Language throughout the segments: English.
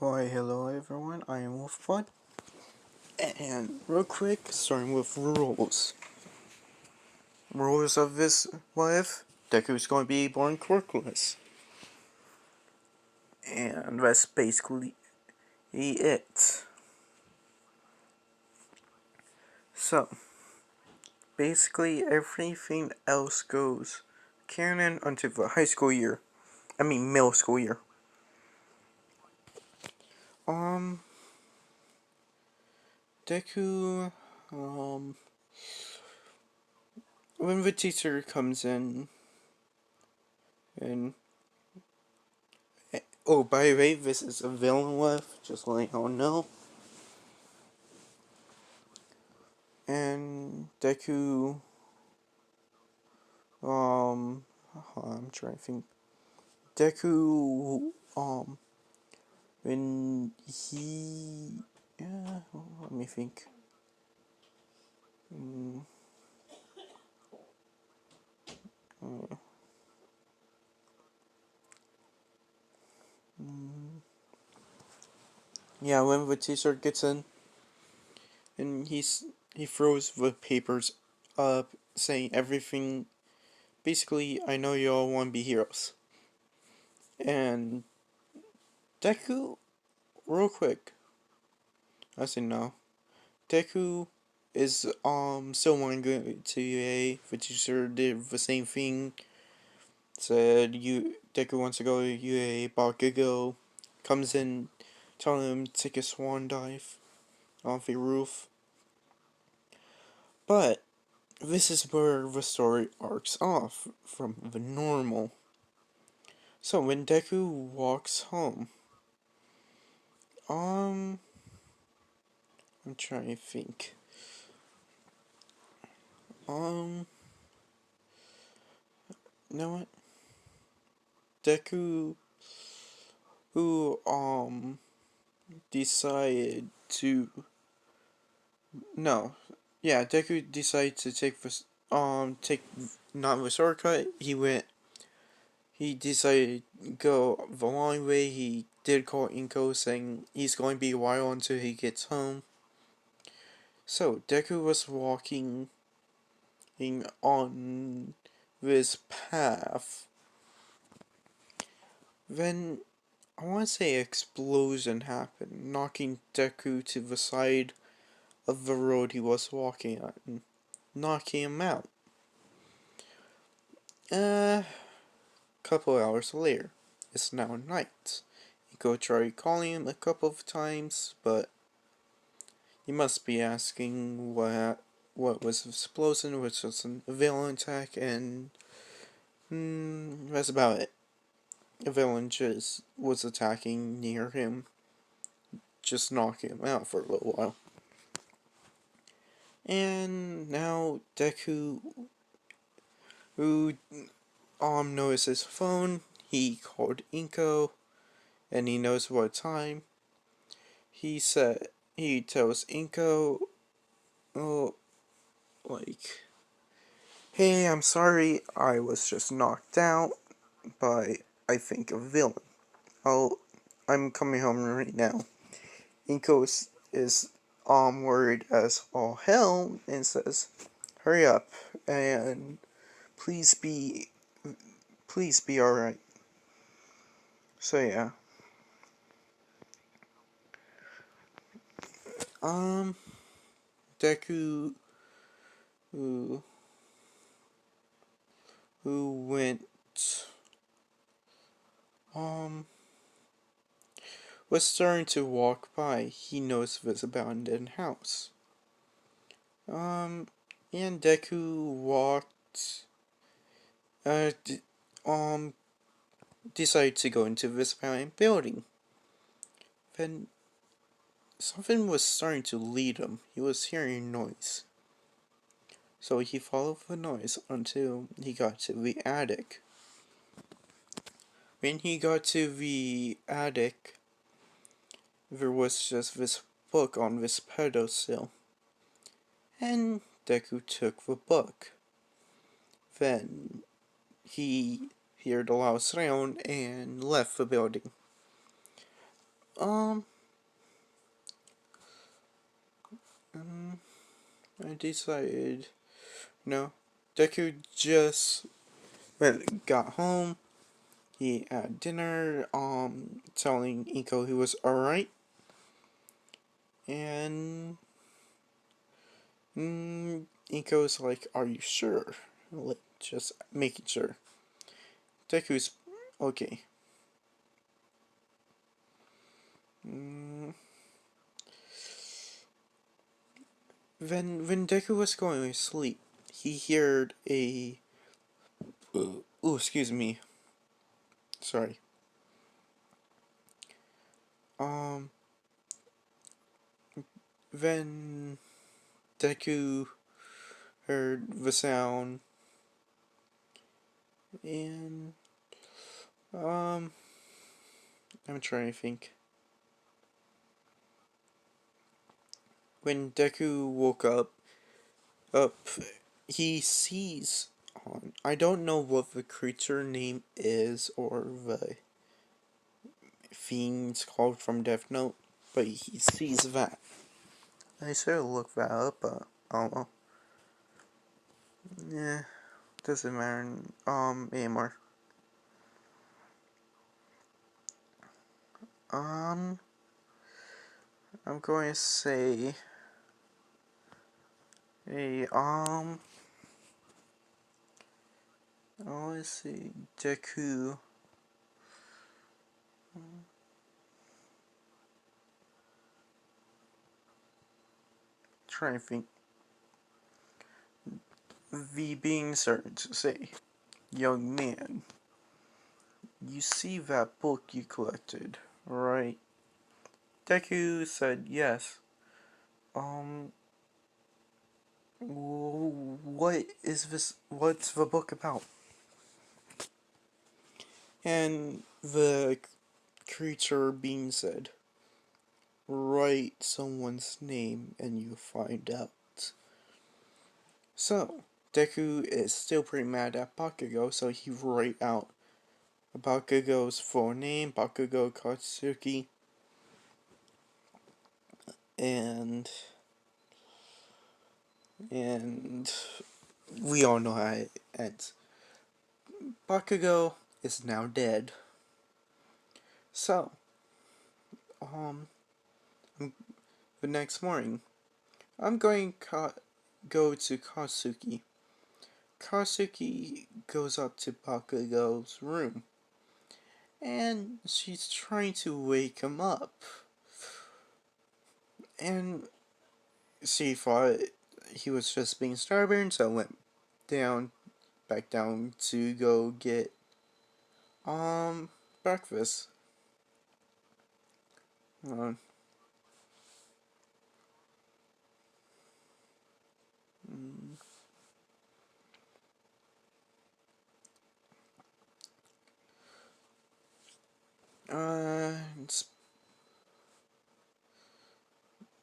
Why, hello everyone, I am Wolfbud, and real quick, starting with rules. Rules of this life, Deku's going to be born quirkless. And that's basically it. So, basically everything else goes canon until the high school year. Middle school year. Um, Deku, when the teacher comes in, and oh, by the way, this is a villain left, just letting y'all know. And Deku, I'm trying to think. Deku, when he, yeah, let me think. Mm, uh, mm, yeah, when the teacher gets in, and he throws the papers up, saying everything. Basically, I know you all want to be heroes. And Deku, real quick, I say no. Deku is still wanting to go to UA. The teacher did the same thing. Said Deku wants to go to UA. Bakugo comes in, telling him to take a swan dive off the roof. But this is where the story arcs off from the normal. So when Deku walks home, um, I'm trying to think. Um, you know what? Deku, who decided to no, yeah, Deku decided to take not the shortcut. He decided to go the long way. He did call Inko, saying he's going to be a while until he gets home. So Deku was walking on this path. Then I want to say explosion happened, knocking Deku to the side of the road he was walking on, knocking him out. Couple hours later, it's now night. Iko tried calling him a couple of times, but he must be asking what was the explosion, which was a villain attack, and that's about it. A villain just was attacking near him, just knocking him out for a little while. And now Deku, who knows his phone, he called Inko, and he knows what time. He tells Inko, oh, like, hey, I'm sorry, I was just knocked out by, I think, a villain. Oh, I'm coming home right now. Inko is worried as all hell and says, hurry up and please be please be alright. So yeah. Um Deku who went um was starting to walk by. He knows this abandoned house. Um and Deku walked d- um decided to go into this abandoned building. Then something was starting to lead him. He was hearing noise. So he followed the noise until he got to the attic. When he got to the attic, there was just this book on this pedestal. And Deku took the book. Then he heard a loud sound and left the building. Um, um I decided, no, Deku just got home. He had dinner, telling Inko he was alright, and Inko's like, "Are you sure?" Like, just making sure. Deku's okay. Mm, when Deku was going to sleep, he heard a. Oh, excuse me. Sorry. Um, when Deku heard the sound, and I'm trying to think. When Deku woke up, he sees. I don't know what the creature name is or the fiend's called from Death Note, but he sees that. I should have looked that up, but oh well. Yeah, doesn't matter anymore. Um, I'm going to say a I want to say Deku. Trying to think. V being certain to say, young man, you see that book you collected, right? Deku said yes. Um, what is this? What's the book about? And the creature being said, write someone's name and you find out. So, Deku is still pretty mad at Bakugo, so he write out Bakugo's full name, Bakugo Katsuki, and and we all know how it ends. Bakugo is now dead. So, um, the next morning, I'm going to go to Katsuki. Katsuki goes up to Bakugo's room, and she's trying to wake him up. And she thought he was just being stubborn, so went down, back down to go get breakfast. Uh, mm, uh,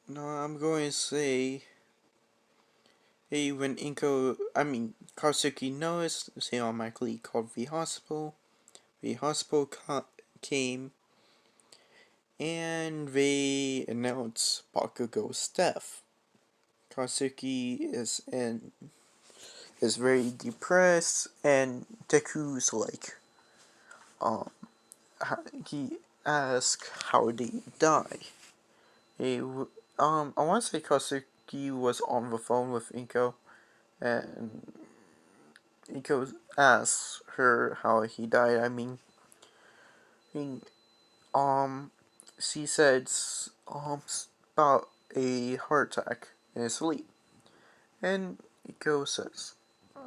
no, I'm going to say, hey, when Katsuki noticed, they automatically called the hospital. The hospital came, and they announced Bakugo's death. Katsuki is very depressed, and Deku's like, um, he asks how did he die. He, I want to say Katsuki was on the phone with Inko, and Inko asks her how he died. I mean, um, she said, about a heart attack in his sleep, and Inko says,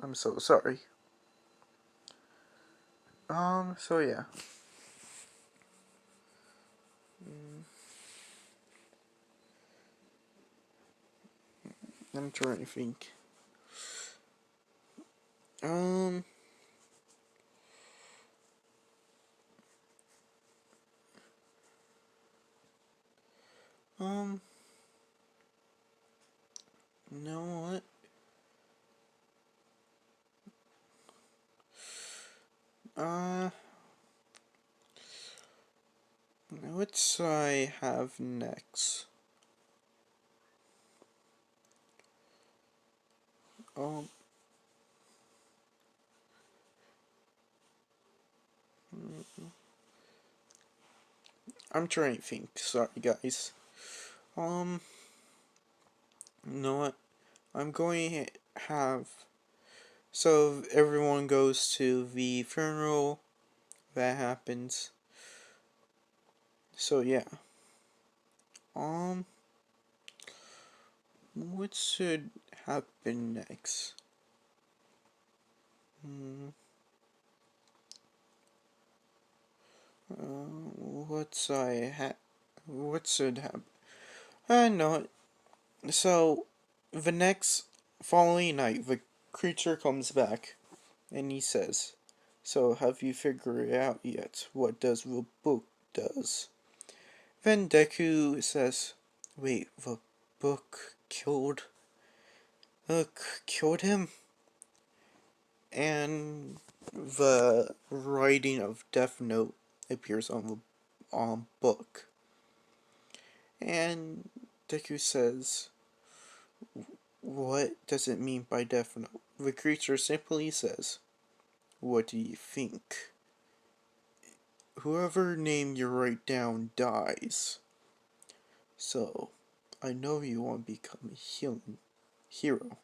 "I'm so sorry." So yeah. I'm trying to think. Um, um, you know what? Uh, What I have next? Um, I'm trying to think. Sorry, guys. Um, you know what? I'm going to have. So everyone goes to the funeral. That happens. So yeah. Um, what should happen next? Hmm. What's I ha? What should happen? I know. So, the next following night, the creature comes back, and he says, "So, have you figured out yet what does the book does?" Then Deku says, "Wait, the book killed him?" And the writing of Death Note appears on the book. And Deku says, "What does it mean by Death Note?" The creature simply says, "What do you think? Whoever name you write down dies. So, I know you want to become a hero.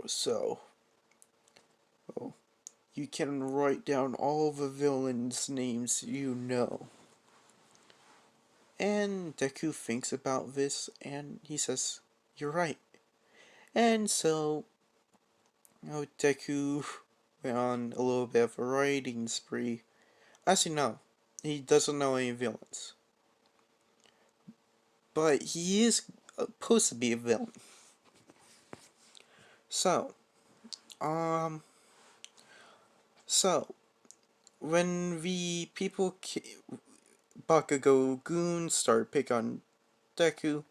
So, oh, you can write down all the villains' names you know." And Deku thinks about this and he says, "You're right." And so, Deku went on a little bit of a writing spree. Actually, no, he doesn't know any villains. But he is supposed to be a villain. So, um, so, when the Bakugo goons started picking on Deku,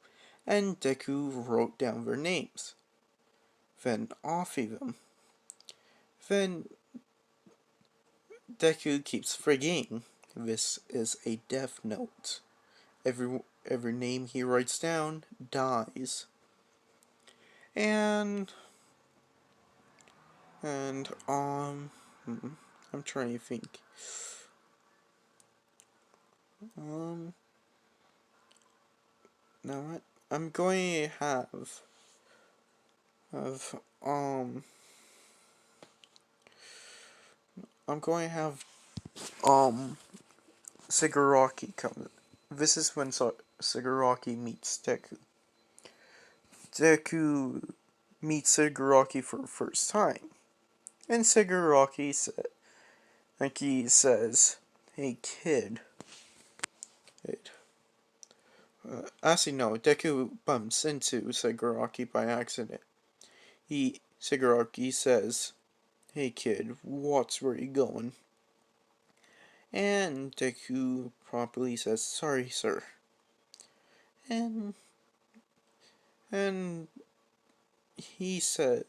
and Deku wrote down their names. Then off them. Then Deku keeps forgetting this is a death note. Every name he writes down dies. And and I'm trying to think. Um now what? I'm going to have I'm going to have um Shigaraki come. This is when Shigaraki meets Deku. Deku meets Shigaraki for the first time. And Shigaraki says, "Hey kid." Actually, no, Deku bumps into Shigaraki by accident. Shigaraki says, "Hey kid, watch where you going." And Deku promptly says, "Sorry, sir." And and he said,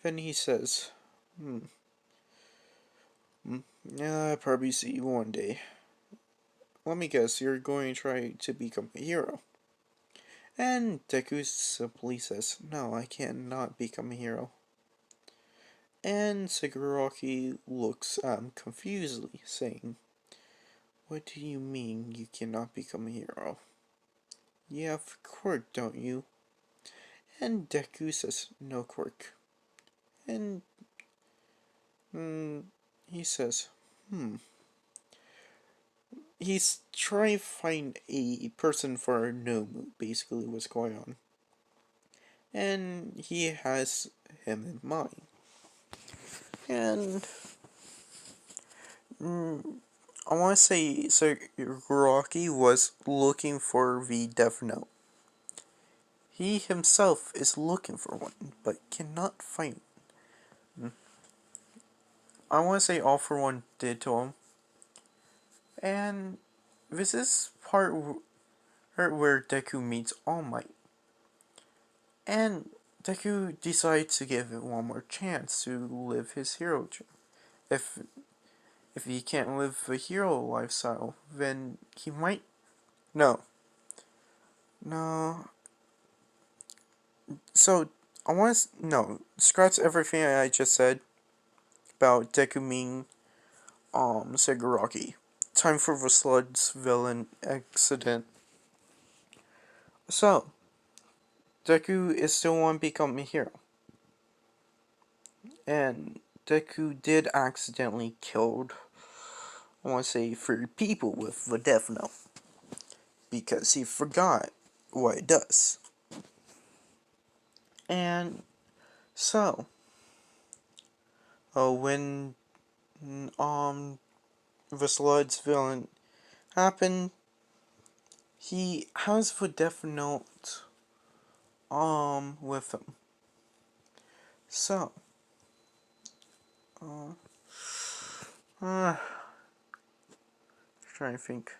then he says, "Hmm, yeah, I'll probably see you one day. Let me guess, you're going to try to become a hero." And Deku simply says, "No, I cannot become a hero." And Shigaraki looks at him confusedly, saying, "What do you mean you cannot become a hero? You have quirk, don't you?" And Deku says, "No quirk." And he says, "Hmm." He's trying to find a person for a Nomu, basically what's going on. And he has him in mind. And I want to say Shigaraki was looking for the Death Note. He himself is looking for one, but cannot find it. I want to say All For One did to him. And this is where Deku meets All Might. And Deku decides to give it one more chance to live his hero dream. If if he can't live a hero lifestyle, then he might. No. No. So, I want to. No. Scratch everything I just said about Deku being, Shigaraki. Time for the Sludge villain accident. So, Deku is still want to become a hero. And Deku did accidentally killed, I want to say, 3 people with the Death Note. Because he forgot what it does. And so, when the Sludge villain happened, he has the Death Note with him. So, uh, uh trying to think.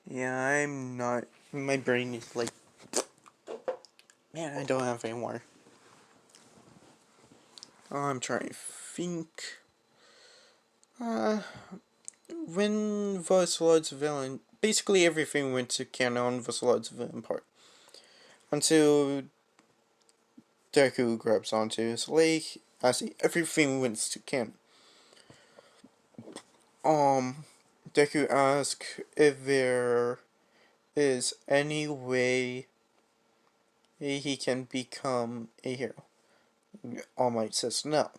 Yeah, I'm not. My brain is like, man, I don't have any more. I'm trying to think. Uh, when the Sludge villain, basically everything went to canon on the Sludge villain part. Until Deku grabs onto his leg, I see everything went to canon. Um, Deku asks if there is any way he can become a hero. All Might says no.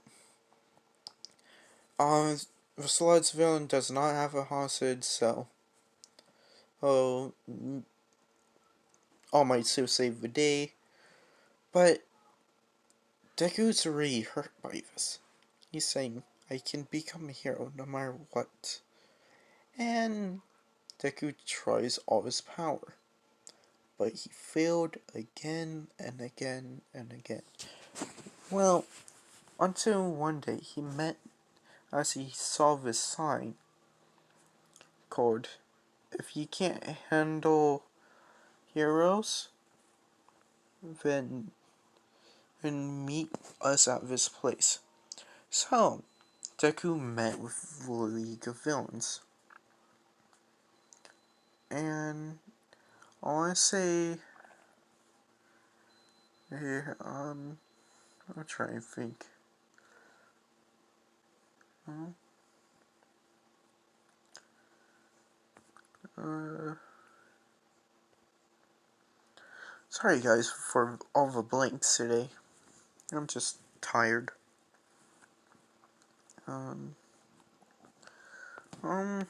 Um, the Sludge villain does not have a hostage, so oh, All Might still save the day. But Deku's really hurt by this. He's saying, I can become a hero no matter what. And Deku tries all his power. But he failed again and again and again. Well, until one day he met, as he saw this sign called, if you can't handle heroes, then meet us at this place. So, Deku met with the League of Villains. And I want to say here, I'll try and think. Uh, Sorry guys for all the blanks today. I'm just tired. Um, um,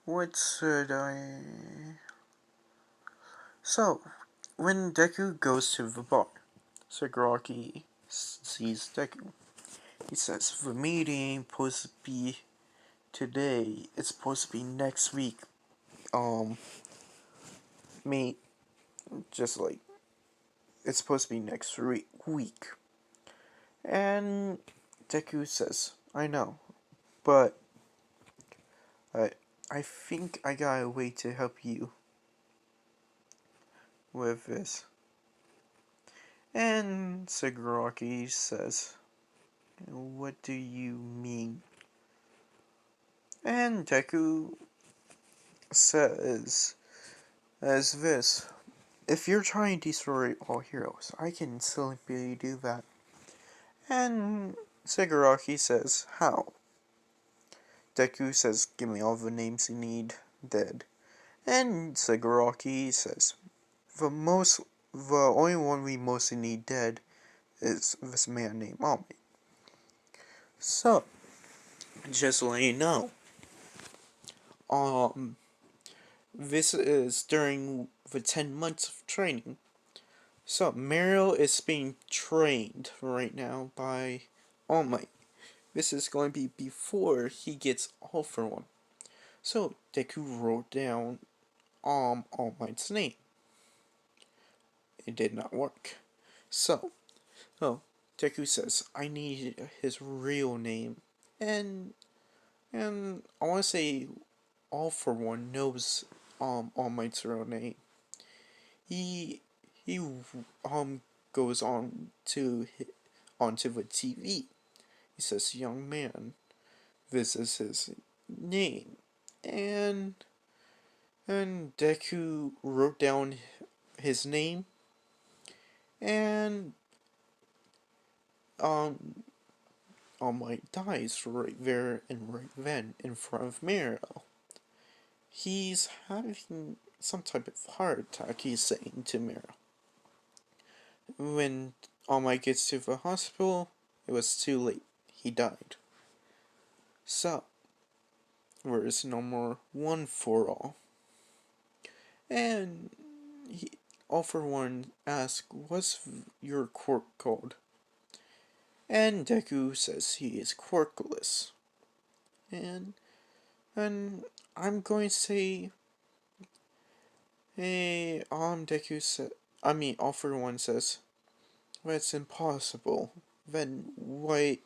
what should I... So, when Deku goes to the bar, Sakuragi sees Deku. He says, the meeting supposed to be today. It's supposed to be next week. Mate, just like, it's supposed to be next week. And Deku says, I know, but I think I got a way to help you with this. And Sakuragi says, what do you mean? And Deku says, as this, if you're trying to destroy all heroes, I can simply do that. And Sakuragi says, how? Deku says, give me all the names you need dead. And Sakuragi says, the only one we mostly need dead is this man named Ami. So, just to let you know, this is during the 10 months of training. So, Mario is being trained right now by All Might. This is going to be before he gets All for One. So, Deku wrote down All Might's name. It did not work. So, Deku says, I need his real name. And I want to say All for One knows All Might's real name. He goes on to onto the TV. He says, "Young man, this is his name." And Deku wrote down his name, and um All Might dies right there and right then in front of Miro. He's having some type of heart attack, he's saying to Miro. When All Might gets to the hospital, it was too late. He died. So, there is no more one for all. And All for One asks, "What's your quirk called?" And Deku says he is quirkless. And and I'm going to say, hey, Deku said, All for One says, "That's impossible." Then why?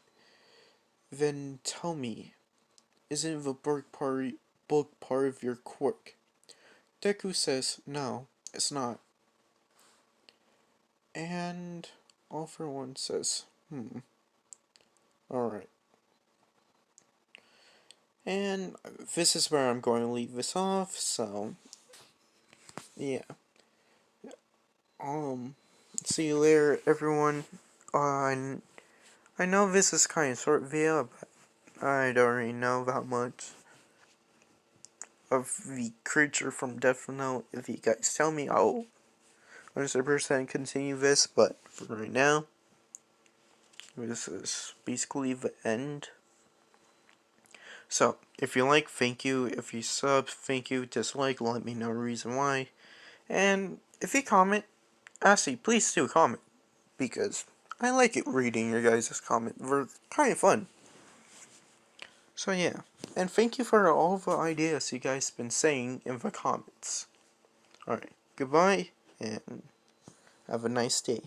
Then tell me, isn't the book part of your quirk? Deku says, "No, it's not." And All for One says, alright. And this is where I'm going to leave this off, so, yeah. See you later, everyone. I know this is kind of short video, but I don't really know that much of the creature from Death Note. If you guys tell me, I'll 100% continue this, but for right now, this is basically the end. So, if you like, thank you. If you sub, thank you. Dislike, let me know the reason why. And if you comment, actually, please do comment, because I like it reading your guys' comment. They're kind of fun. So yeah, and thank you for all the ideas you guys been saying in the comments. Alright, goodbye, and have a nice day.